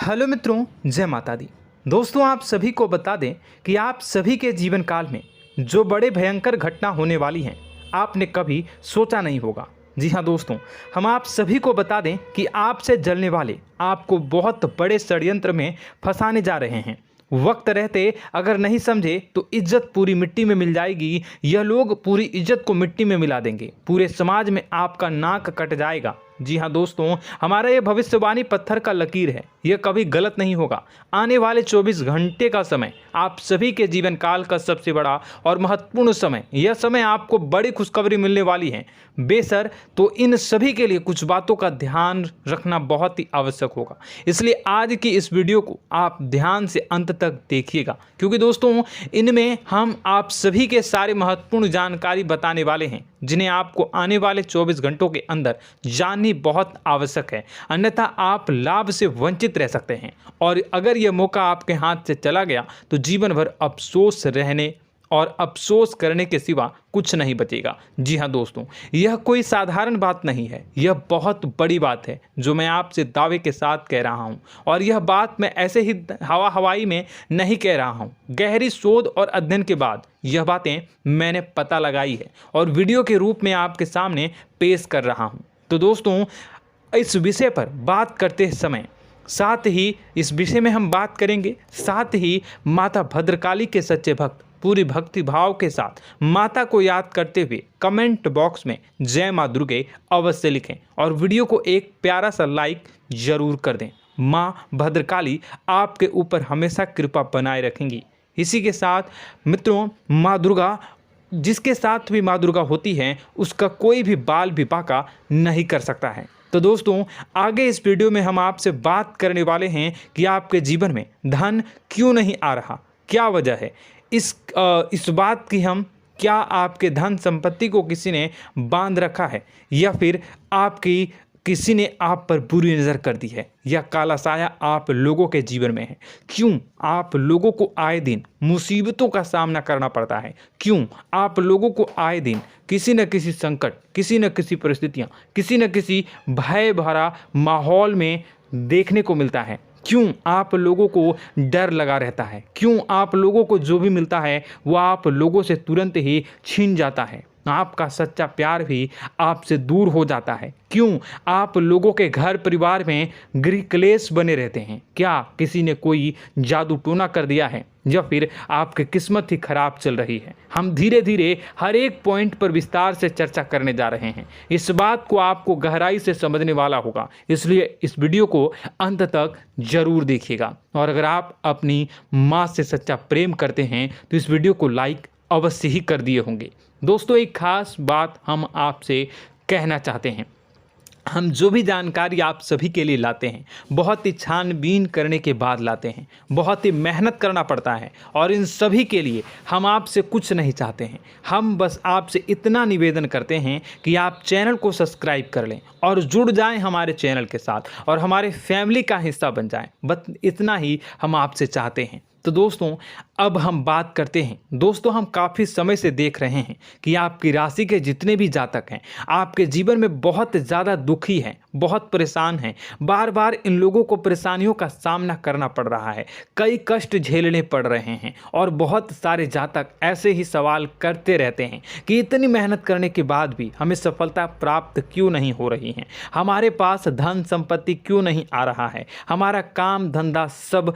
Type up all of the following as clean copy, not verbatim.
Hello मित्रों, जय माता दी। दोस्तों, आप सभी को बता दें कि आप सभी के जीवन काल में जो बड़े भयंकर घटना होने वाली हैं, आपने कभी सोचा नहीं होगा। जी हाँ दोस्तों, हम आप सभी को बता दें कि आपसे जलने वाले आपको बहुत बड़े षड्यंत्र में फंसाने जा रहे हैं। वक्त रहते अगर नहीं समझे तो इज्जत पूरी मिट्टी में मिल जाएगी। यह लोग पूरी इज्जत को मिट्टी में मिला देंगे। पूरे समाज में आपका नाक कट जाएगा। जी हाँ दोस्तों, हमारा ये भविष्यवाणी पत्थर का लकीर है, यह कभी गलत नहीं होगा। आने वाले 24 घंटे का समय आप सभी के जीवन काल का सबसे बड़ा और महत्वपूर्ण समय। यह समय आपको बड़ी खुशखबरी मिलने वाली है बेसर, तो इन सभी के लिए कुछ बातों का ध्यान रखना बहुत ही आवश्यक होगा। इसलिए आज की इस वीडियो को आप ध्यान से अंत तक देखिएगा, क्योंकि दोस्तों इनमें हम आप सभी के सारे महत्वपूर्ण जानकारी बताने वाले हैं, जिन्हें आपको आने वाले 24 घंटों के अंदर जाननी बहुत आवश्यक है। अन्यथा आप लाभ से वंचित रह सकते हैं, और अगर यह मौका आपके हाथ से चला गया तो जीवन भर अफसोस रहने और अफसोस करने के सिवा कुछ नहीं बचेगा। जी हाँ दोस्तों, यह कोई साधारण बात नहीं है, यह बहुत बड़ी बात है जो मैं आपसे दावे के साथ कह रहा हूँ। और यह बात मैं ऐसे ही हवाई में नहीं कह रहा हूँ। गहरी शोध और अध्ययन के बाद यह बातें मैंने पता लगाई है और वीडियो के रूप में आपके सामने पेश कर रहा हूँ। तो दोस्तों, इस विषय पर बात करते समय साथ ही इस विषय में हम बात करेंगे, साथ ही माता भद्रकाली के सच्चे भक्त पूरी भक्ति भाव के साथ माता को याद करते हुए कमेंट बॉक्स में जय माँ दुर्गे अवश्य लिखें और वीडियो को एक प्यारा सा लाइक जरूर कर दें। माँ भद्रकाली आपके ऊपर हमेशा कृपा बनाए रखेंगी। इसी के साथ मित्रों, माँ दुर्गा, जिसके साथ भी माँ दुर्गा होती हैं, उसका कोई भी बाल भी बांका नहीं कर सकता है। तो दोस्तों, आगे इस वीडियो में हम आपसे बात करने वाले हैं कि आपके जीवन में धन क्यों नहीं आ रहा, क्या वजह है इस बात की। हम क्या आपके धन संपत्ति को किसी ने बांध रखा है, या फिर आपकी किसी ने आप पर बुरी नज़र कर दी है, या काला साया आप लोगों के जीवन में है। क्यों आप लोगों को आए दिन मुसीबतों का सामना करना पड़ता है, क्यों आप लोगों को आए दिन किसी न किसी संकट, किसी न किसी परिस्थितियाँ, किसी न किसी भय भरा माहौल में देखने को मिलता है, क्यों आप लोगों को डर लगा रहता है, क्यों आप लोगों को जो भी मिलता है वो आप लोगों से तुरंत ही छीन जाता है, आपका सच्चा प्यार भी आपसे दूर हो जाता है, क्यों आप लोगों के घर परिवार में गृह क्लेश बने रहते हैं। क्या किसी ने कोई जादू टोना कर दिया है, या फिर आपकी किस्मत ही खराब चल रही है। हम धीरे धीरे हर एक पॉइंट पर विस्तार से चर्चा करने जा रहे हैं। इस बात को आपको गहराई से समझने वाला होगा, इसलिए इस वीडियो को अंत तक जरूर देखिएगा। और अगर आप अपनी माँ से सच्चा प्रेम करते हैं तो इस वीडियो को लाइक अवश्य ही कर दिए होंगे। दोस्तों, एक खास बात हम आपसे कहना चाहते हैं। हम जो भी जानकारी आप सभी के लिए लाते हैं, बहुत ही छानबीन करने के बाद लाते हैं, बहुत ही मेहनत करना पड़ता है, और इन सभी के लिए हम आपसे कुछ नहीं चाहते हैं। हम बस आपसे इतना निवेदन करते हैं कि आप चैनल को सब्सक्राइब कर लें और जुड़ जाएं हमारे चैनल के साथ और हमारे फैमिली का हिस्सा बन जाएं। बस इतना ही हम आपसे चाहते हैं। तो दोस्तों, अब हम बात करते हैं। दोस्तों, हम काफ़ी समय से देख रहे हैं कि आपकी राशि के जितने भी जातक हैं, आपके जीवन में बहुत ज़्यादा दुखी हैं, बहुत परेशान हैं। बार बार इन लोगों को परेशानियों का सामना करना पड़ रहा है, कई कष्ट झेलने पड़ रहे हैं, और बहुत सारे जातक ऐसे ही सवाल करते रहते हैं कि इतनी मेहनत करने के बाद भी हमें सफलता प्राप्त क्यों नहीं हो रही है, हमारे पास धन संपत्ति क्यों नहीं आ रहा है, हमारा काम धंधा सब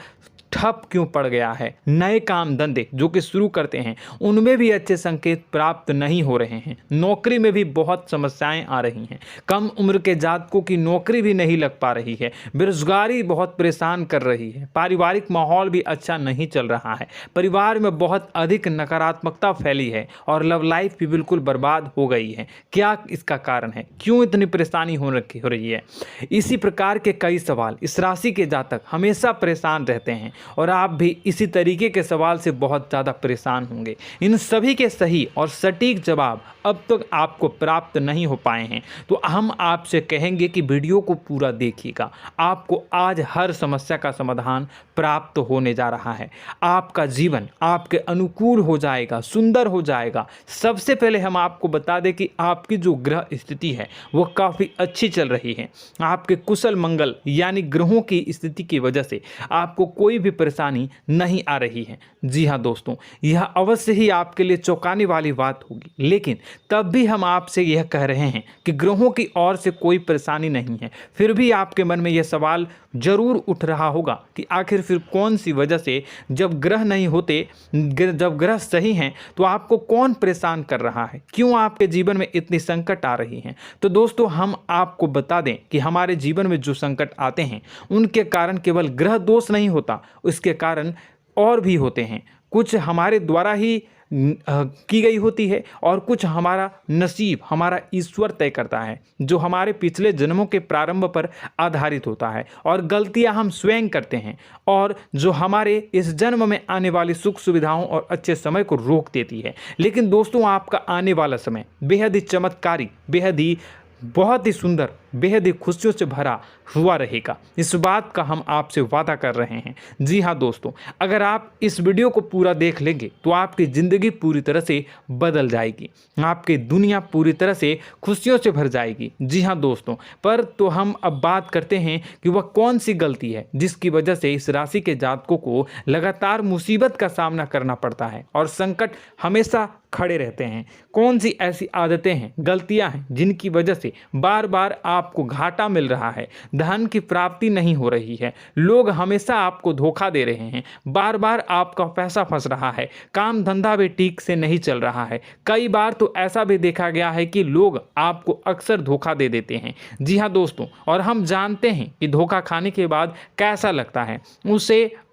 ठप क्यों पड़ गया है, नए काम धंधे जो कि शुरू करते हैं उनमें भी अच्छे संकेत प्राप्त नहीं हो रहे हैं, नौकरी में भी बहुत समस्याएं आ रही हैं, कम उम्र के जातकों की नौकरी भी नहीं लग पा रही है, बेरोजगारी बहुत परेशान कर रही है, पारिवारिक माहौल भी अच्छा नहीं चल रहा है, परिवार में बहुत अधिक नकारात्मकता फैली है, और लव लाइफ भी बिल्कुल बर्बाद हो गई है। क्या इसका कारण है, क्यों इतनी परेशानी हो रही है? इसी प्रकार के कई सवाल इस राशि के जातक हमेशा परेशान रहते हैं, और आप भी इसी तरीके के सवाल से बहुत ज़्यादा परेशान होंगे। इन सभी के सही और सटीक जवाब अब तक आपको प्राप्त नहीं हो पाए हैं, तो हम आपसे कहेंगे कि वीडियो को पूरा देखिएगा। आपको आज हर समस्या का समाधान प्राप्त होने जा रहा है। आपका जीवन आपके अनुकूल हो जाएगा, सुंदर हो जाएगा। सबसे पहले हम आपको बता दें कि आपकी जो ग्रह स्थिति है वो काफ़ी अच्छी चल रही है। आपके कुशल मंगल यानी ग्रहों की स्थिति की वजह से आपको कोई भी परेशानी नहीं आ रही है। जी हाँ दोस्तों, यह अवश्य ही आपके लिए चौंकाने वाली बात होगी, लेकिन तब भी हम आपसे यह कह रहे हैं कि ग्रहों की ओर से कोई परेशानी नहीं है। फिर भी आपके मन में यह सवाल जरूर उठ रहा होगा कि आखिर फिर कौन सी वजह से, जब ग्रह नहीं होते, जब ग्रह सही हैं, तो आपको कौन परेशान कर रहा है, क्यों आपके जीवन में इतनी संकट आ रही हैं। तो दोस्तों, हम आपको बता दें कि हमारे जीवन में जो संकट आते हैं उनके कारण केवल ग्रह दोष नहीं होता, उसके कारण और भी होते हैं। कुछ हमारे द्वारा ही की गई होती है और कुछ हमारा नसीब, हमारा ईश्वर तय करता है, जो हमारे पिछले जन्मों के प्रारंभ पर आधारित होता है। और गलतियां हम स्वयं करते हैं और जो हमारे इस जन्म में आने वाली सुख सुविधाओं और अच्छे समय को रोक देती है। लेकिन दोस्तों, आपका आने वाला समय बेहद ही चमत्कारी, बेहद ही बहुत ही सुंदर, बेहद ही खुशियों से भरा हुआ रहेगा। इस बात का हम आपसे वादा कर रहे हैं। जी हाँ दोस्तों, अगर आप इस वीडियो को पूरा देख लेंगे तो आपकी ज़िंदगी पूरी तरह से बदल जाएगी, आपकी दुनिया पूरी तरह से खुशियों से भर जाएगी। जी हाँ दोस्तों, पर तो हम अब बात करते हैं कि वह कौन सी गलती है जिसकी वजह से इस राशि के जातकों को लगातार मुसीबत का सामना करना पड़ता है और संकट हमेशा खड़े रहते हैं। कौन सी ऐसी आदतें हैं, गलतियां हैं जिनकी वजह से बार बार आपको घाटा मिल रहा है, धन की प्राप्ति नहीं हो रही है, लोग हमेशा आपको धोखा दे रहे हैं, बार बार आपका पैसा फंस रहा है, काम धंधा भी ठीक से नहीं चल रहा है। कई बार तो ऐसा भी देखा गया है कि लोग आपको अक्सर धोखा दे देते हैं। जी हाँ दोस्तों, और हम जानते हैं कि धोखा खाने के बाद कैसा लगता है।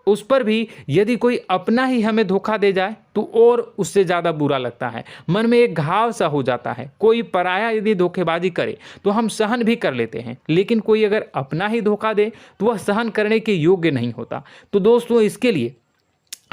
उस पर भी यदि कोई अपना ही हमें धोखा दे जाए तो और उससे ज़्यादा बुरा लगता है, मन में एक घाव सा हो जाता है। कोई पराया यदि धोखेबाजी करे तो हम सहन भी कर लेते हैं, लेकिन कोई अगर अपना ही धोखा दे तो वह सहन करने के योग्य नहीं होता। तो दोस्तों, इसके लिए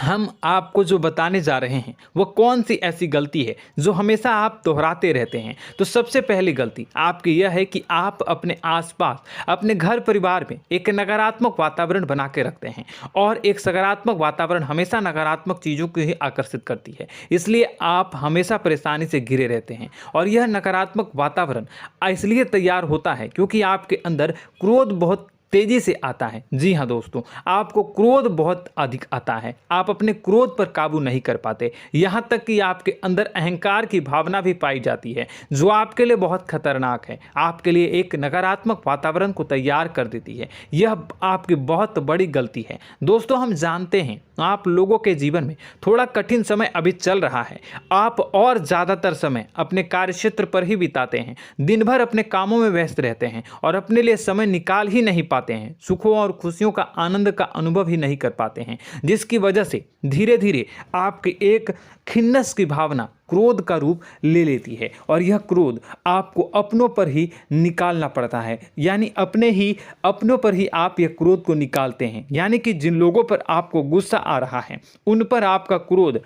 हम आपको जो बताने जा रहे हैं वो कौन सी ऐसी गलती है जो हमेशा आप दोहराते रहते हैं। तो सबसे पहली गलती आपकी यह है कि आप अपने आसपास, अपने घर परिवार में एक नकारात्मक वातावरण बना के रखते हैं, और एक सकारात्मक वातावरण हमेशा नकारात्मक चीज़ों को ही आकर्षित करती है। इसलिए आप हमेशा परेशानी से घिरे रहते हैं, और यह नकारात्मक वातावरण इसलिए तैयार होता है क्योंकि आपके अंदर क्रोध बहुत तेजी से आता है। जी हाँ दोस्तों, आपको क्रोध बहुत अधिक आता है, आप अपने क्रोध पर काबू नहीं कर पाते, यहाँ तक कि आपके अंदर अहंकार की भावना भी पाई जाती है, जो आपके लिए बहुत खतरनाक है, आपके लिए एक नकारात्मक वातावरण को तैयार कर देती है। यह आपकी बहुत बड़ी गलती है। दोस्तों, हम जानते हैं आप लोगों के जीवन में थोड़ा कठिन समय अभी चल रहा है। आप और ज़्यादातर समय अपने कार्यक्षेत्र पर ही बिताते हैं, दिन भर अपने कामों में व्यस्त रहते हैं और अपने लिए समय निकाल ही नहीं पाते हैं, सुखों और खुशियों का आनंद का अनुभव ही नहीं कर पाते हैं, जिसकी वजह से धीरे धीरे आपकी एक खिन्नस की भावना क्रोध का रूप ले लेती है, और यह क्रोध आपको अपनों पर ही निकालना पड़ता है। यानी अपनों पर ही आप यह क्रोध को निकालते हैं। यानी कि जिन लोगों पर आपको गुस्सा आ रहा है उन पर आपका क्रोध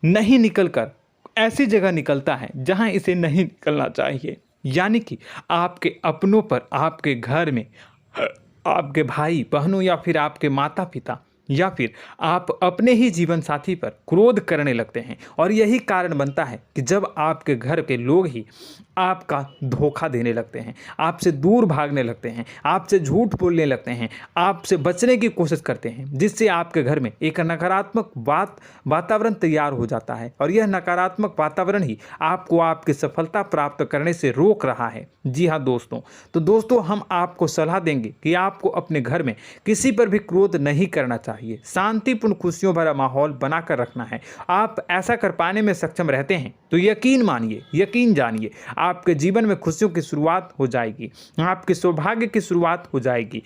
नहीं निकलकर ऐसी जगह निकलता है जहां इसे नहीं निकलना चाहिए। यानी कि आपके अपनों पर, आपके घर में आपके भाई बहनों या फिर आपके माता पिता या फिर आप अपने ही जीवन साथी पर क्रोध करने लगते हैं, और यही कारण बनता है कि जब आपके घर के लोग ही आपका धोखा देने लगते हैं, आपसे दूर भागने लगते हैं, आपसे झूठ बोलने लगते हैं, आपसे बचने की कोशिश करते हैं, जिससे आपके घर में एक नकारात्मक वातावरण तैयार हो जाता है, और यह नकारात्मक वातावरण ही आपको आपकी सफलता प्राप्त करने से रोक रहा है। जी हाँ दोस्तों, तो दोस्तों, हम आपको सलाह देंगे कि आपको अपने घर में किसी पर भी क्रोध नहीं करना चाहिए, शांतिपूर्ण खुशियों भरा माहौल बनाकर रखना है। आप ऐसा कर पाने में सक्षम रहते हैं तो यकीन मानिए, यकीन जानिए, आपके जीवन में खुशियों की शुरुआत हो जाएगी, आपके सौभाग्य की शुरुआत हो जाएगी।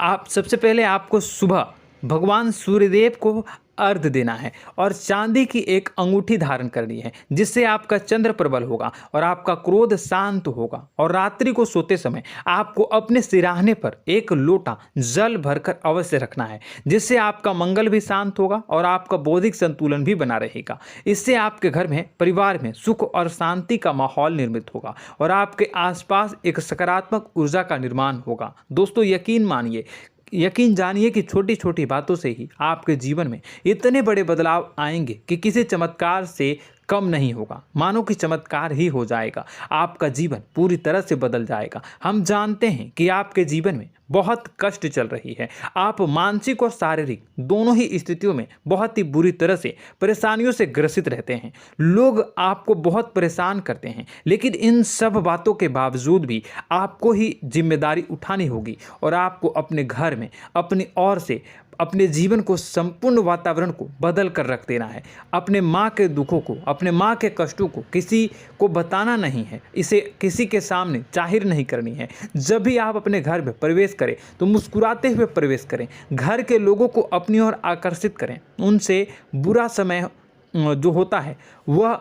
आप सबसे पहले आपको सुबह भगवान सूर्यदेव को अर्घ देना है और चांदी की एक अंगूठी धारण करनी है, जिससे आपका चंद्र प्रबल होगा और आपका क्रोध शांत होगा। और रात्रि को सोते समय आपको अपने सिराहने पर एक लोटा जल भरकर अवश्य रखना है, जिससे आपका मंगल भी शांत होगा और आपका बौद्धिक संतुलन भी बना रहेगा। इससे आपके घर में, परिवार में सुख और शांति का माहौल निर्मित होगा और आपके आसपास एक सकारात्मक ऊर्जा का निर्माण होगा। दोस्तों यकीन जानिए कि छोटी छोटी बातों से ही आपके जीवन में इतने बड़े बदलाव आएंगे कि किसी चमत्कार से कम नहीं होगा। मानो कि चमत्कार ही हो जाएगा, आपका जीवन पूरी तरह से बदल जाएगा। हम जानते हैं कि आपके जीवन में बहुत कष्ट चल रही है, आप मानसिक और शारीरिक दोनों ही स्थितियों में बहुत ही बुरी तरह से परेशानियों से ग्रसित रहते हैं। लोग आपको बहुत परेशान करते हैं, लेकिन इन सब बातों के बावजूद भी आपको ही जिम्मेदारी उठानी होगी और आपको अपने घर में अपनी ओर से अपने जीवन को, संपूर्ण वातावरण को बदल कर रख देना है। अपने माँ के दुखों को, अपने माँ के कष्टों को किसी को बताना नहीं है, इसे किसी के सामने जाहिर नहीं करनी है। जब भी आप अपने घर में प्रवेश करें तो मुस्कुराते हुए प्रवेश करें, घर के लोगों को अपनी ओर आकर्षित करें। उनसे बुरा समय जो होता है वह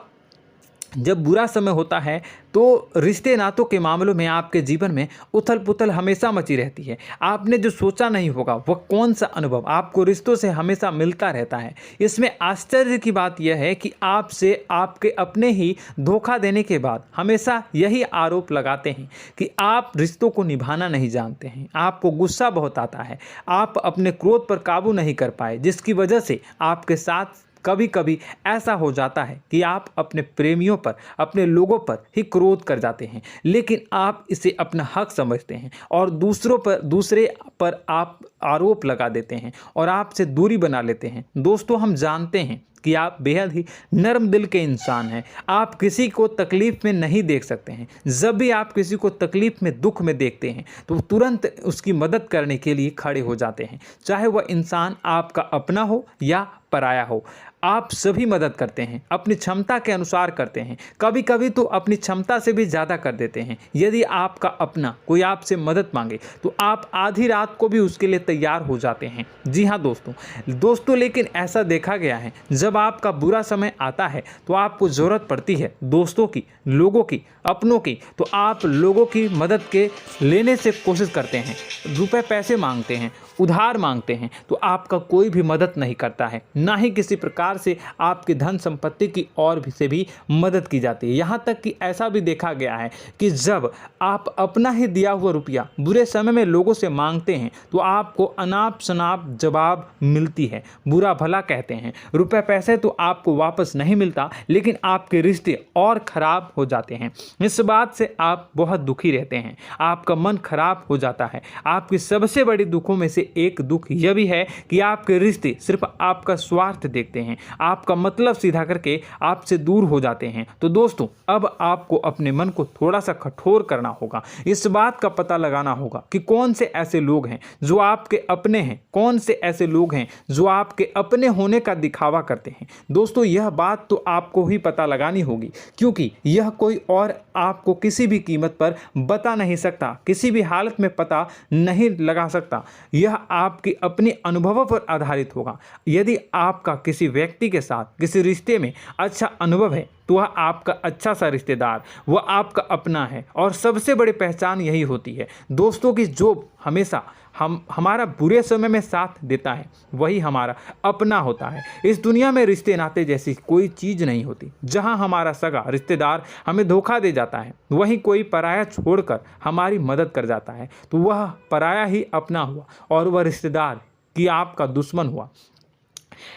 जब बुरा समय होता है तो रिश्ते नातों के मामलों में आपके जीवन में उथल पुथल हमेशा मची रहती है। आपने जो सोचा नहीं होगा वह कौन सा अनुभव आपको रिश्तों से हमेशा मिलता रहता है। इसमें आश्चर्य की बात यह है कि आपसे आपके अपने ही धोखा देने के बाद हमेशा यही आरोप लगाते हैं कि आप रिश्तों को निभाना नहीं जानते हैं, आपको गुस्सा बहुत आता है, आप अपने क्रोध पर काबू नहीं कर पाए, जिसकी वजह से आपके साथ कभी कभी ऐसा हो जाता है कि आप अपने प्रेमियों पर, अपने लोगों पर ही क्रोध कर जाते हैं, लेकिन आप इसे अपना हक समझते हैं और दूसरे पर आप आरोप लगा देते हैं और आपसे दूरी बना लेते हैं। दोस्तों, हम जानते हैं कि आप बेहद ही नर्म दिल के इंसान हैं। आप किसी को तकलीफ में नहीं देख सकते हैं। जब भी आप किसी को तकलीफ में, दुख में देखते हैं तो तुरंत उसकी मदद करने के लिए खड़े हो जाते हैं, चाहे वह इंसान आपका अपना हो या पराया हो। आप सभी मदद करते हैं, अपनी क्षमता के अनुसार करते हैं, कभी कभी तो अपनी क्षमता से भी ज़्यादा कर देते हैं। यदि आपका अपना कोई आपसे मदद मांगे तो आप आधी रात को भी उसके लिए तैयार हो जाते हैं। जी हाँ दोस्तों, लेकिन ऐसा देखा गया है, जब आपका बुरा समय आता है तो आपको ज़रूरत पड़ती है दोस्तों की, लोगों की, अपनों की, तो आप लोगों की मदद के लेने से कोशिश करते हैं, रुपए पैसे मांगते हैं, उधार मांगते हैं, तो आपका कोई भी मदद नहीं करता है, ना ही किसी प्रकार से आपकी धन संपत्ति की ओर से भी मदद की जाती है। यहाँ तक कि ऐसा भी देखा गया है कि जब आप अपना ही दिया हुआ रुपया बुरे समय में लोगों से मांगते हैं तो आपको अनाप शनाप जवाब मिलती है, बुरा भला कहते हैं। रुपए पैसे तो आपको वापस नहीं मिलता, लेकिन आपके रिश्ते और खराब हो जाते हैं। इस बात से आप बहुत दुखी रहते हैं, आपका मन खराब हो जाता है। आपकी सबसे बड़ी दुखों में से एक दुख यह भी है कि आपके रिश्ते सिर्फ आपका स्वार्थ देखते हैं, आपका मतलब सीधा करके आपसे दूर हो जाते हैं। तो दोस्तों, अब आपको अपने मन को थोड़ा सा कठोर करना होगा, इस बात का पता लगाना होगा कि कौन से ऐसे लोग हैं जो आपके अपने हैं, कौन से ऐसे लोग हैं जो आपके अपने होने का दिखावा करते हैं। दोस्तों, यह बात तो आपको ही पता लगानी होगी, क्योंकि यह कोई और आपको किसी भी कीमत पर बता नहीं सकता, किसी भी हालत में पता नहीं लगा सकता। यह आपके अपने अनुभवों पर आधारित होगा। यदि आपका किसी व्यक्ति के साथ किसी रिश्ते में अच्छा अनुभव है तो वह आपका अच्छा सा रिश्तेदार, वह आपका अपना है। और सबसे बड़ी पहचान यही होती है दोस्तों की, जो हमेशा हमारा बुरे समय में साथ देता है वही हमारा अपना होता है। इस दुनिया में रिश्ते नाते जैसी कोई चीज़ नहीं होती। जहां हमारा सगा रिश्तेदार हमें धोखा दे जाता है, वहीं कोई पराया छोड़कर हमारी मदद कर जाता है, तो वह पराया ही अपना हुआ और वह रिश्तेदार की आपका दुश्मन हुआ।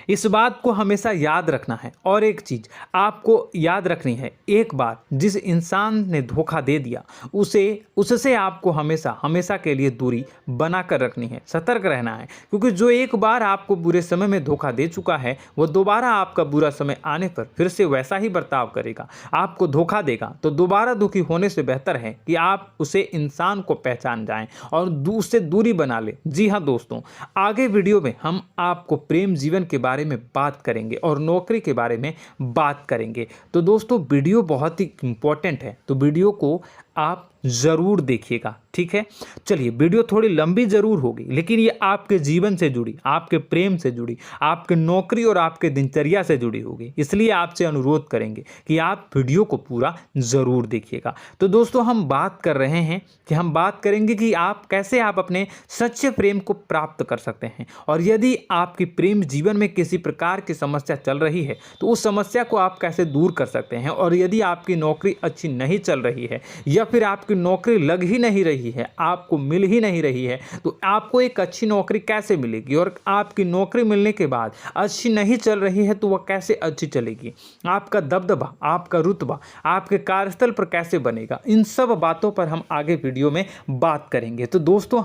इस बात को हमेशा याद रखना है। और एक चीज़ आपको याद रखनी है, एक बार जिस इंसान ने धोखा दे दिया उससे आपको हमेशा के लिए दूरी बना कर रखनी है, सतर्क रहना है। क्योंकि जो एक बार आपको बुरे समय में धोखा दे चुका है वह दोबारा आपका बुरा समय आने पर फिर से वैसा ही बर्ताव करेगा, आपको धोखा देगा। तो दोबारा दुखी होने से बेहतर है कि आप उसे इंसान को पहचान जाएं और उससे दूरी बना लें। जी हाँ दोस्तों, आगे वीडियो में हम आपको प्रेम जीवन के बारे में बात करेंगे और नौकरी के बारे में बात करेंगे। तो दोस्तों, वीडियो बहुत ही इंपॉर्टेंट है, तो वीडियो को आप ज़रूर देखिएगा, ठीक है। चलिए, वीडियो थोड़ी लंबी ज़रूर होगी, लेकिन ये आपके जीवन से जुड़ी, आपके प्रेम से जुड़ी, आपके नौकरी और आपके दिनचर्या से जुड़ी होगी, इसलिए आपसे अनुरोध करेंगे कि आप वीडियो को पूरा ज़रूर देखिएगा। तो दोस्तों, हम बात कर रहे हैं कि हम बात करेंगे कि आप कैसे आप अपने सच्चे प्रेम को प्राप्त कर सकते हैं, और यदि आपकी प्रेम जीवन में किसी प्रकार की समस्या चल रही है तो उस समस्या को आप कैसे दूर कर सकते हैं, और यदि आपकी नौकरी अच्छी नहीं चल रही है या फिर आपकी नौकरी लग ही नहीं रही है, आपको मिल ही नहीं रही है, तो आपको एक अच्छी नौकरी कैसे मिलेगी, और आपकी नौकरी मिलने के बाद अच्छी नहीं चल रही है तो वह कैसे अच्छी चलेगी, आपका दबदबा, आपका रुतबा आपके कार्यस्थल पर कैसे बनेगा, इन सब बातों पर हम आगे वीडियो में बात करेंगे। तो दोस्तों,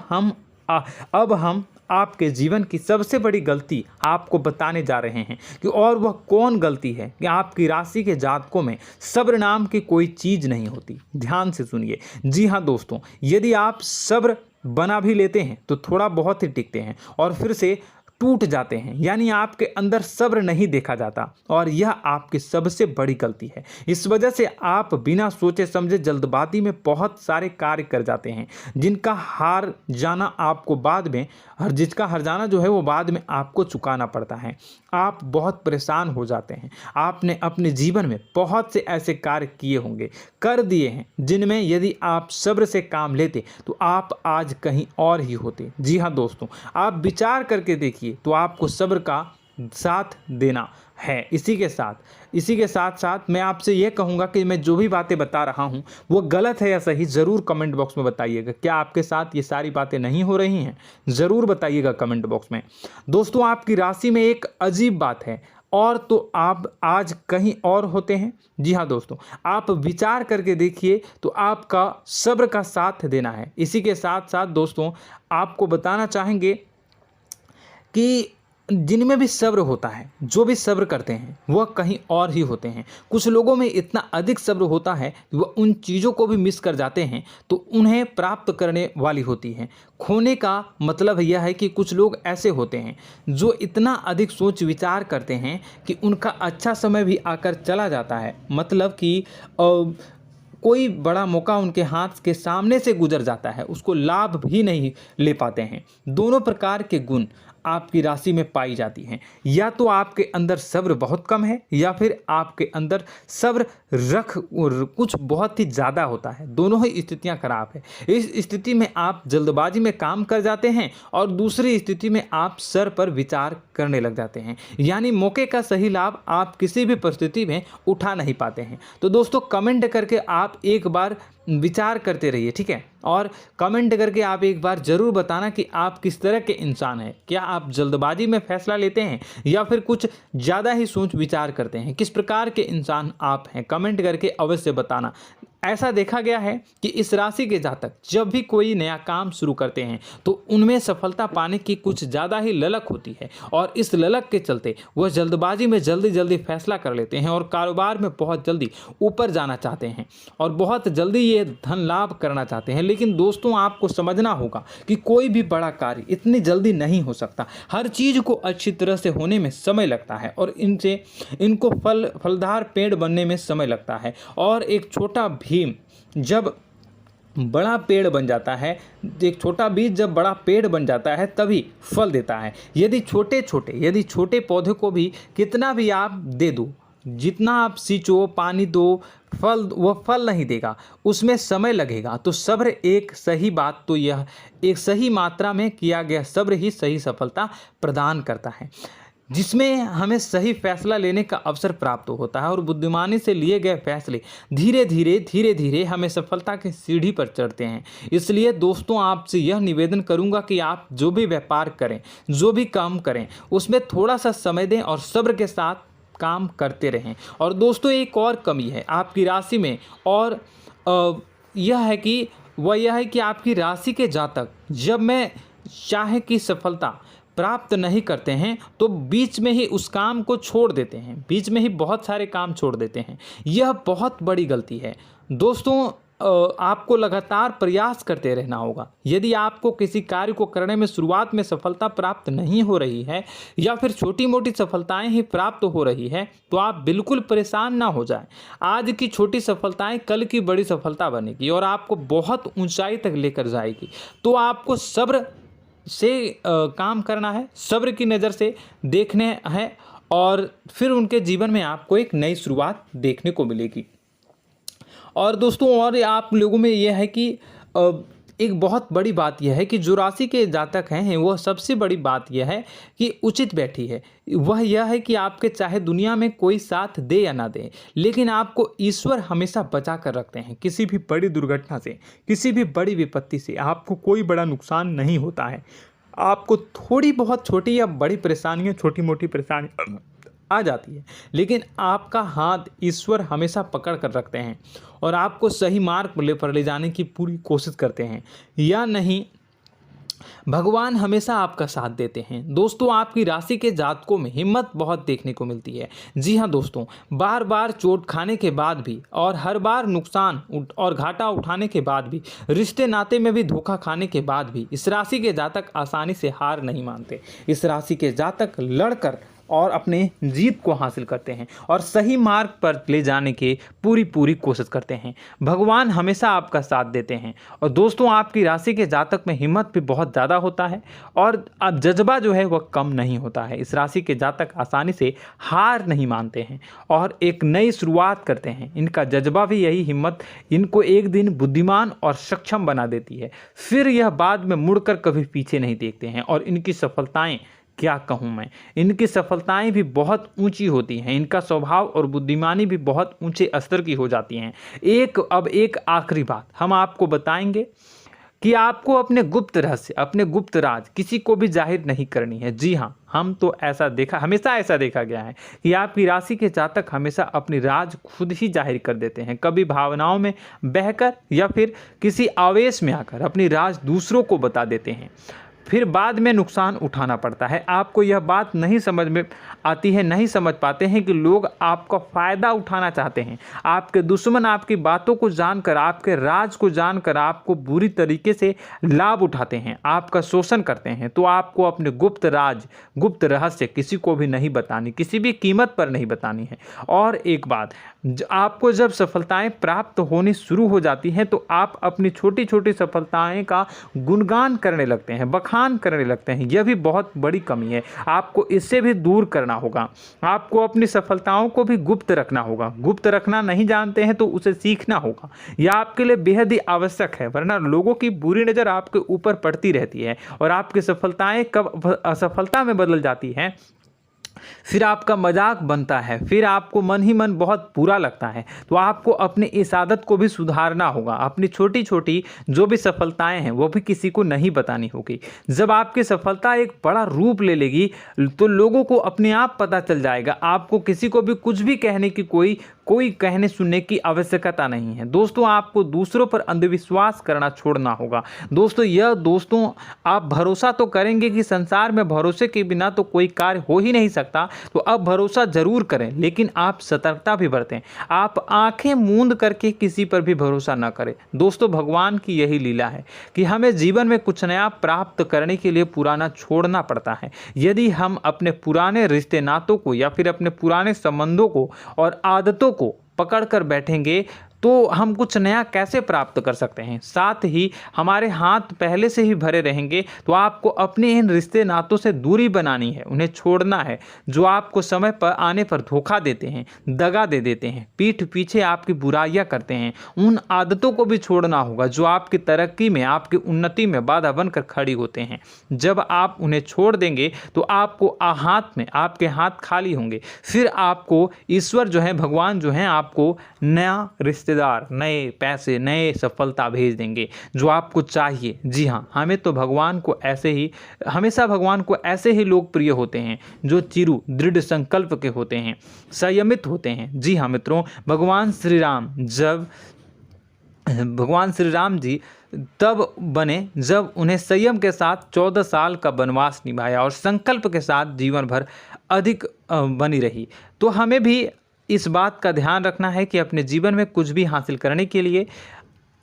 अब हम आपके जीवन की सबसे बड़ी गलती आपको बताने जा रहे हैं कि और वह कौन गलती है कि आपकी राशि के जातकों में सब्र नाम की कोई चीज़ नहीं होती। ध्यान से सुनिए। जी हाँ दोस्तों, यदि आप सब्र बना भी लेते हैं तो थोड़ा बहुत ही टिकते हैं और फिर से टूट जाते हैं, यानी आपके अंदर सब्र नहीं देखा जाता, और यह आपकी सबसे बड़ी गलती है। इस वजह से आप बिना सोचे समझे जल्दबाजी में बहुत सारे कार्य कर जाते हैं, जिसका हार जाना जो है वो बाद में आपको चुकाना पड़ता है। आप बहुत परेशान हो जाते हैं। आपने अपने जीवन में बहुत से ऐसे कार्य किए होंगे, कर दिए हैं, जिनमें यदि आप सब्र से काम लेते तो आप आज कहीं और ही होते। जी हाँ दोस्तों, आप विचार करके देखिए तो आपको सब्र का साथ देना है। इसी के साथ साथ मैं आपसे यह कहूँगा कि मैं जो भी बातें बता रहा हूँ वो गलत है या सही, ज़रूर कमेंट बॉक्स में बताइएगा। क्या आपके साथ ये सारी बातें नहीं हो रही हैं? ज़रूर बताइएगा कमेंट बॉक्स में। दोस्तों, आपकी राशि में एक अजीब बात है, और तो आप आज कहीं और होते हैं। जी हाँ दोस्तों, आप विचार करके देखिए तो आपका सब्र का साथ देना है। इसी के साथ साथ दोस्तों, आपको बताना चाहेंगे कि जिनमें भी सब्र होता है, जो भी सब्र करते हैं वह कहीं और ही होते हैं। कुछ लोगों में इतना अधिक सब्र होता है कि वह उन चीज़ों को भी मिस कर जाते हैं तो उन्हें प्राप्त करने वाली होती हैं। खोने का मतलब यह है कि कुछ लोग ऐसे होते हैं जो इतना अधिक सोच विचार करते हैं कि उनका अच्छा समय भी आकर चला जाता है, मतलब कि कोई बड़ा मौका उनके हाथ के सामने से गुजर जाता है, उसको लाभ भी नहीं ले पाते हैं। दोनों प्रकार के गुण आपकी राशि में पाई जाती हैं। या तो आपके अंदर सब्र बहुत कम है या फिर आपके अंदर सब्र कुछ बहुत ही ज़्यादा होता है। दोनों ही स्थितियां खराब है। इस स्थिति में आप जल्दबाजी में काम कर जाते हैं और दूसरी स्थिति में आप सर पर विचार करने लग जाते हैं, यानी मौके का सही लाभ आप किसी भी परिस्थिति में उठा नहीं पाते हैं। तो दोस्तों, कमेंट करके आप एक बार विचार करते रहिए, ठीक है, और कमेंट करके आप एक बार ज़रूर बताना कि आप किस तरह के इंसान हैं। क्या आप जल्दबाजी में फैसला लेते हैं या फिर कुछ ज़्यादा ही सोच विचार करते हैं? किस प्रकार के इंसान आप हैं, कमेंट करके अवश्य बताना। ऐसा देखा गया है कि इस राशि के जातक जब भी कोई नया काम शुरू करते हैं तो उनमें सफलता पाने की कुछ ज़्यादा ही ललक होती है, और इस ललक के चलते वह जल्दबाजी में जल्दी फैसला कर लेते हैं और कारोबार में बहुत जल्दी ऊपर जाना चाहते हैं और बहुत जल्दी ये धन लाभ करना चाहते हैं। लेकिन दोस्तों, आपको समझना होगा कि कोई भी बड़ा कार्य इतनी जल्दी नहीं हो सकता। हर चीज़ को अच्छी तरह से होने में समय लगता है और इनको फलदार पेड़ बनने में समय लगता है। और एक छोटा भीम जब बड़ा पेड़ बन जाता है, एक छोटा बीज जब बड़ा पेड़ बन जाता है तभी फल देता है। यदि छोटे पौधे को भी कितना भी आप दे दो, जितना आप सींचो, पानी दो, वह फल नहीं देगा, उसमें समय लगेगा। तो सब्र एक सही मात्रा में किया गया सब्र ही सही सफलता प्रदान करता है, जिसमें हमें सही फैसला लेने का अवसर प्राप्त होता है और बुद्धिमानी से लिए गए फैसले धीरे धीरे हमें सफलता की सीढ़ी पर चढ़ते हैं। इसलिए दोस्तों, आपसे यह निवेदन करूंगा कि आप जो भी व्यापार करें, जो भी काम करें, उसमें थोड़ा सा समय दें और सब्र के साथ काम करते रहें। और दोस्तों, एक और कमी है आपकी राशि में, और यह है कि आपकी राशि के जातक जब में चाहे कि सफलता प्राप्त नहीं करते हैं तो बीच में ही उस काम को छोड़ देते हैं, बीच में ही बहुत सारे काम छोड़ देते हैं। यह बहुत बड़ी गलती है दोस्तों। आपको लगातार प्रयास करते रहना होगा। यदि आपको किसी कार्य को करने में शुरुआत में सफलता प्राप्त नहीं हो रही है या फिर छोटी मोटी सफलताएं ही प्राप्त हो रही है तो आप बिल्कुल परेशान ना हो जाएं। आज की छोटी सफलताएं कल की बड़ी सफलता बनेगी और आपको बहुत ऊंचाई तक लेकर जाएगी। तो आपको सब्र से काम करना है, सब्र की नज़र से देखने हैं और फिर उनके जीवन में आपको एक नई शुरुआत देखने को मिलेगी। और दोस्तों और आप लोगों में यह है कि एक बहुत बड़ी बात यह है कि जो राशि के जातक हैं वह सबसे बड़ी बात यह है कि उचित बैठी है। वह यह है कि आपके चाहे दुनिया में कोई साथ दे या ना दे, लेकिन आपको ईश्वर हमेशा बचा कर रखते हैं। किसी भी बड़ी दुर्घटना से, किसी भी बड़ी विपत्ति से आपको कोई बड़ा नुकसान नहीं होता है। आपको थोड़ी बहुत छोटी या बड़ी परेशानियाँ, छोटी मोटी परेशानी आ जाती है, लेकिन आपका हाथ ईश्वर हमेशा पकड़ कर रखते हैं और आपको सही मार्ग पर ले जाने की पूरी कोशिश करते हैं। या नहीं, भगवान हमेशा आपका साथ देते हैं। दोस्तों आपकी राशि के जातकों में हिम्मत बहुत देखने को मिलती है। जी हाँ दोस्तों, बार बार चोट खाने के बाद भी और हर बार नुकसान और घाटा उठाने के बाद भी, रिश्ते नाते में भी धोखा खाने के बाद भी इस राशि के जातक आसानी से हार नहीं मानते। इस राशि के जातक लड़कर और अपने जीत को हासिल करते हैं और सही मार्ग पर ले जाने की पूरी कोशिश करते हैं। भगवान हमेशा आपका साथ देते हैं। और दोस्तों आपकी राशि के जातक में हिम्मत भी बहुत ज़्यादा होता है और अब जज्बा जो है वह कम नहीं होता है। इस राशि के जातक आसानी से हार नहीं मानते हैं और एक नई शुरुआत करते हैं। इनका जज्बा भी, यही हिम्मत इनको एक दिन बुद्धिमान और सक्षम बना देती है। फिर यह बाद में मुड़कर कभी पीछे नहीं देखते हैं और इनकी सफलताएं, क्या कहूँ मैं, इनकी सफलताएं भी बहुत ऊंची होती हैं। इनका स्वभाव और बुद्धिमानी भी बहुत ऊंचे स्तर की हो जाती हैं। अब एक आखिरी बात हम आपको बताएंगे कि आपको अपने गुप्त रहस्य, अपने गुप्त राज किसी को भी जाहिर नहीं करनी है। जी हाँ, हम तो हमेशा ऐसा देखा गया है कि आपकी राशि के जातक हमेशा अपनी राज खुद ही जाहिर कर देते हैं। कभी भावनाओं में बहकर या फिर किसी आवेश में आकर अपनी राज दूसरों को बता देते हैं, फिर बाद में नुकसान उठाना पड़ता है। आपको यह बात नहीं समझ में आती है, नहीं समझ पाते हैं कि लोग आपका फ़ायदा उठाना चाहते हैं। आपके दुश्मन आपकी बातों को जानकर, आपके राज को जानकर आपको बुरी तरीके से लाभ उठाते हैं, आपका शोषण करते हैं। तो आपको अपने गुप्त राज, गुप्त रहस्य किसी को भी नहीं बतानी, किसी भी कीमत पर नहीं बतानी है। और एक बात, आपको जब सफलताएं प्राप्त होनी शुरू हो जाती हैं तो आप अपनी छोटी छोटी सफलताएं का गुणगान करने लगते हैं, बखान करने लगते हैं। यह भी बहुत बड़ी कमी है, आपको इससे भी दूर करना होगा। आपको अपनी सफलताओं को भी गुप्त रखना होगा। गुप्त रखना नहीं जानते हैं तो उसे सीखना होगा। यह आपके लिए बेहद ही आवश्यक है, वरना लोगों की बुरी नज़र आपके ऊपर पड़ती रहती है और आपकी सफलताएं कब असफलता में बदल जाती हैं, फिर आपका मजाक बनता है, फिर आपको मन ही मन बहुत बुरा लगता है। तो आपको अपनी इस आदत को भी सुधारना होगा। अपनी छोटी छोटी जो भी सफलताएं हैं वो भी किसी को नहीं बतानी होगी। जब आपकी सफलता एक बड़ा रूप ले लेगी तो लोगों को अपने आप पता चल जाएगा। आपको किसी को भी कुछ भी कहने की कोई कहने सुनने की आवश्यकता नहीं है। दोस्तों आपको दूसरों पर अंधविश्वास करना छोड़ना होगा। दोस्तों आप भरोसा तो करेंगे कि संसार में भरोसे के बिना तो कोई कार्य हो ही नहीं सकता, तो अब भरोसा जरूर करें, लेकिन आप सतर्कता भी बरतें। आप आंखें मूंद करके किसी पर भी भरोसा न करें। दोस्तों भगवान की यही लीला है कि हमें जीवन में कुछ नया प्राप्त करने के लिए पुराना छोड़ना पड़ता है। यदि हम अपने पुराने रिश्ते नातों को या फिर अपने पुराने संबंधों को और आदतों को पकड़ कर बैठेंगे तो हम कुछ नया कैसे प्राप्त कर सकते हैं। साथ ही हमारे हाथ पहले से ही भरे रहेंगे। तो आपको अपने इन रिश्ते नातों से दूरी बनानी है, उन्हें छोड़ना है जो आपको समय पर आने पर धोखा देते हैं, दगा दे देते हैं, पीठ पीछे आपकी बुराइयां करते हैं। उन आदतों को भी छोड़ना होगा जो आपकी तरक्की में, आपकी उन्नति में बाधा बनकर खड़ी होते हैं। जब आप उन्हें छोड़ देंगे तो आपको आपके हाथ खाली होंगे। फिर आपको ईश्वर जो है, भगवान जो है, आपको नया रिश्तेदार, नए पैसे, नए सफलता भेज देंगे जो आपको चाहिए। जी हाँ, हमेशा भगवान को ऐसे ही लोग प्रिय होते हैं जो चिरु दृढ़ संकल्प के होते हैं, संयमित होते हैं। जी हाँ मित्रों, भगवान श्री राम जी तब बने जब उन्हें संयम के साथ 14 साल का वनवास निभाया और संकल्प के साथ जीवन भर अधिक बनी रही। तो हमें भी इस बात का ध्यान रखना है कि अपने जीवन में कुछ भी हासिल करने के लिए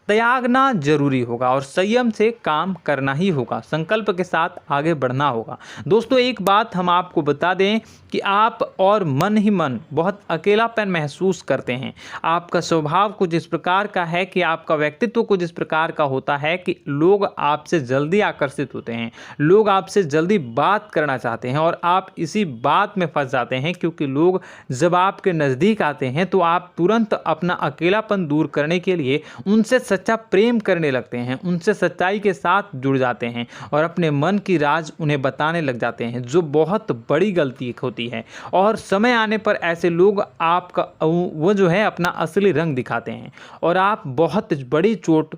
त्यागना जरूरी होगा और संयम से काम करना ही होगा, संकल्प के साथ आगे बढ़ना होगा। दोस्तों एक बात हम आपको बता दें कि आप और मन ही मन बहुत अकेलापन महसूस करते हैं। आपका स्वभाव कुछ इस प्रकार का है कि आपका व्यक्तित्व कुछ इस प्रकार का होता है कि लोग आपसे जल्दी आकर्षित होते हैं, लोग आपसे जल्दी बात करना चाहते हैं और आप इसी बात में फंस जाते हैं, क्योंकि लोग जब आपके नज़दीक आते हैं तो आप तुरंत अपना अकेलापन दूर करने के लिए उनसे सच्चा प्रेम करने लगते हैं, उनसे सच्चाई के साथ जुड़ जाते हैं और अपने मन की राज उन्हें बताने लग जाते हैं, जो बहुत बड़ी गलती होती है। और समय आने पर ऐसे लोग आपका वो जो है अपना असली रंग दिखाते हैं और आप बहुत बड़ी चोट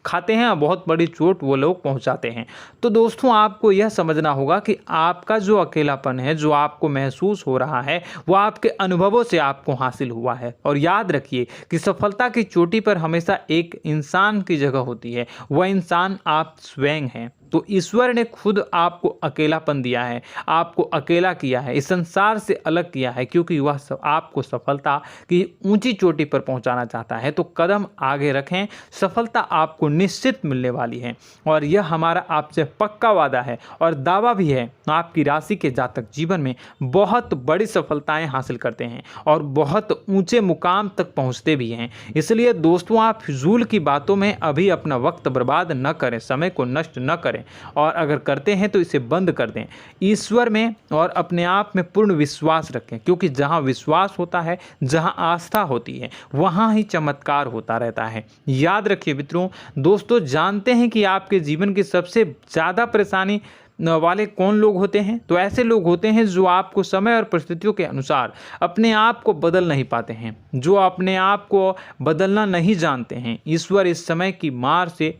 खाते हैं, बहुत बड़ी चोट वो लोग पहुंचाते हैं। तो दोस्तों आपको यह समझना होगा कि आपका जो अकेलापन है, जो आपको महसूस हो रहा है, वो आपके अनुभवों से आपको हासिल हुआ है। और याद रखिए कि सफलता की चोटी पर हमेशा एक इंसान की जगह होती है, वह इंसान आप स्वयं हैं। तो ईश्वर ने खुद आपको अकेलापन दिया है, आपको अकेला किया है, इस संसार से अलग किया है, क्योंकि वह आपको सफलता की ऊंची चोटी पर पहुंचाना चाहता है। तो कदम आगे रखें, सफलता आपको निश्चित मिलने वाली है और यह हमारा आपसे पक्का वादा है और दावा भी है। आपकी राशि के जातक जीवन में बहुत बड़ी सफलताएं हासिल करते हैं और बहुत ऊंचे मुकाम तक पहुंचते भी हैं। इसलिए दोस्तों आप फिजूल की बातों में अभी अपना वक्त बर्बाद न करें, समय को नष्ट न करें और अगर करते हैं तो इसे बंद कर दें। ईश्वर में और अपने आप में पूर्ण विश्वास रखें, क्योंकि जहां विश्वास होता है, जहां आस्था होती है, वहां ही चमत्कार होता रहता है। याद रखिए मित्रों, दोस्तों जानते हैं कि आपके जीवन की सबसे ज़्यादा परेशानी वाले कौन लोग होते हैं? तो ऐसे लोग होते हैं जो आपको समय और परिस्थितियों के अनुसार अपने आप को बदल नहीं पाते हैं, जो अपने आप को बदलना नहीं जानते हैं। ईश्वर इस समय की मार से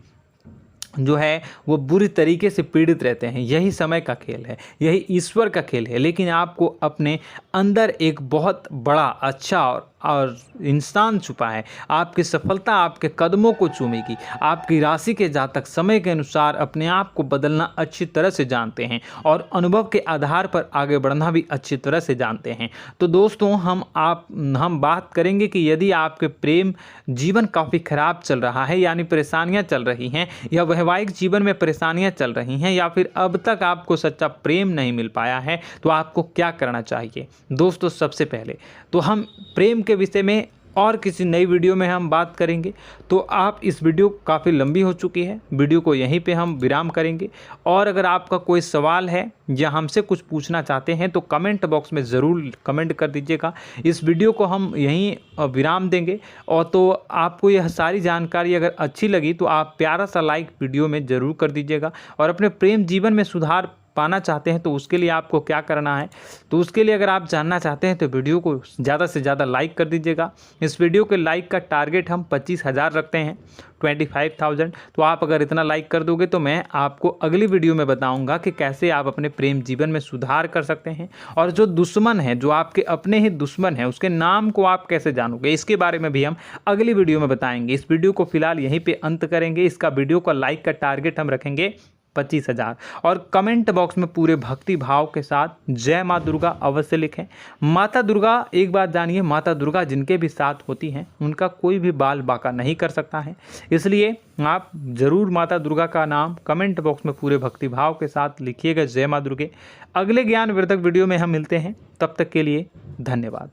जो है वो बुरी तरीके से पीड़ित रहते हैं। यही समय का खेल है, यही ईश्वर का खेल है। लेकिन आपको अपने अंदर एक बहुत बड़ा अच्छा और इंसान छुपा है। आपकी सफलता आपके कदमों को चूमेगी। आपकी राशि के जातक समय के अनुसार अपने आप को बदलना अच्छी तरह से जानते हैं और अनुभव के आधार पर आगे बढ़ना भी अच्छी तरह से जानते हैं। तो दोस्तों हम बात करेंगे कि यदि आपके प्रेम जीवन काफ़ी खराब चल रहा है, यानी परेशानियां चल रही हैं, या वैवाहिक जीवन में परेशानियां चल रही हैं, या फिर अब तक आपको सच्चा प्रेम नहीं मिल पाया है, तो आपको क्या करना चाहिए? दोस्तों सबसे पहले तो हम प्रेम के विषय में और किसी नई वीडियो में हम बात करेंगे। तो आप इस वीडियो काफ़ी लंबी हो चुकी है, वीडियो को यहीं पे हम विराम करेंगे। और अगर आपका कोई सवाल है या हमसे कुछ पूछना चाहते हैं तो कमेंट बॉक्स में ज़रूर कमेंट कर दीजिएगा। इस वीडियो को हम यहीं विराम देंगे। और तो आपको यह सारी जानकारी अगर अच्छी लगी तो आप प्यारा सा लाइक वीडियो में ज़रूर कर दीजिएगा। और अपने प्रेम जीवन में सुधार पाना चाहते हैं तो उसके लिए आपको क्या करना है, तो उसके लिए अगर आप जानना चाहते हैं तो वीडियो को ज़्यादा से ज़्यादा लाइक कर दीजिएगा। इस वीडियो के लाइक का टारगेट हम 25,000 रखते हैं, 25,000। तो आप अगर इतना लाइक कर दोगे तो मैं आपको अगली वीडियो में बताऊंगा कि कैसे आप अपने प्रेम जीवन में सुधार कर सकते हैं। और जो दुश्मन है, जो आपके अपने ही दुश्मन है, उसके नाम को आप कैसे जानोगे, इसके बारे में भी हम अगली वीडियो में बताएंगे। इस वीडियो को फिलहाल यहीं पर अंत करेंगे। इसका वीडियो का लाइक का टारगेट हम रखेंगे 25,000। और कमेंट बॉक्स में पूरे भक्ति भाव के साथ जय माँ दुर्गा अवश्य लिखें। माता दुर्गा, एक बात जानिए, माता दुर्गा जिनके भी साथ होती हैं उनका कोई भी बाल बांका नहीं कर सकता है। इसलिए आप ज़रूर माता दुर्गा का नाम कमेंट बॉक्स में पूरे भक्ति भाव के साथ लिखिएगा, जय माँ दुर्गे। अगले ज्ञानवर्धक वीडियो में हम मिलते हैं, तब तक के लिए धन्यवाद।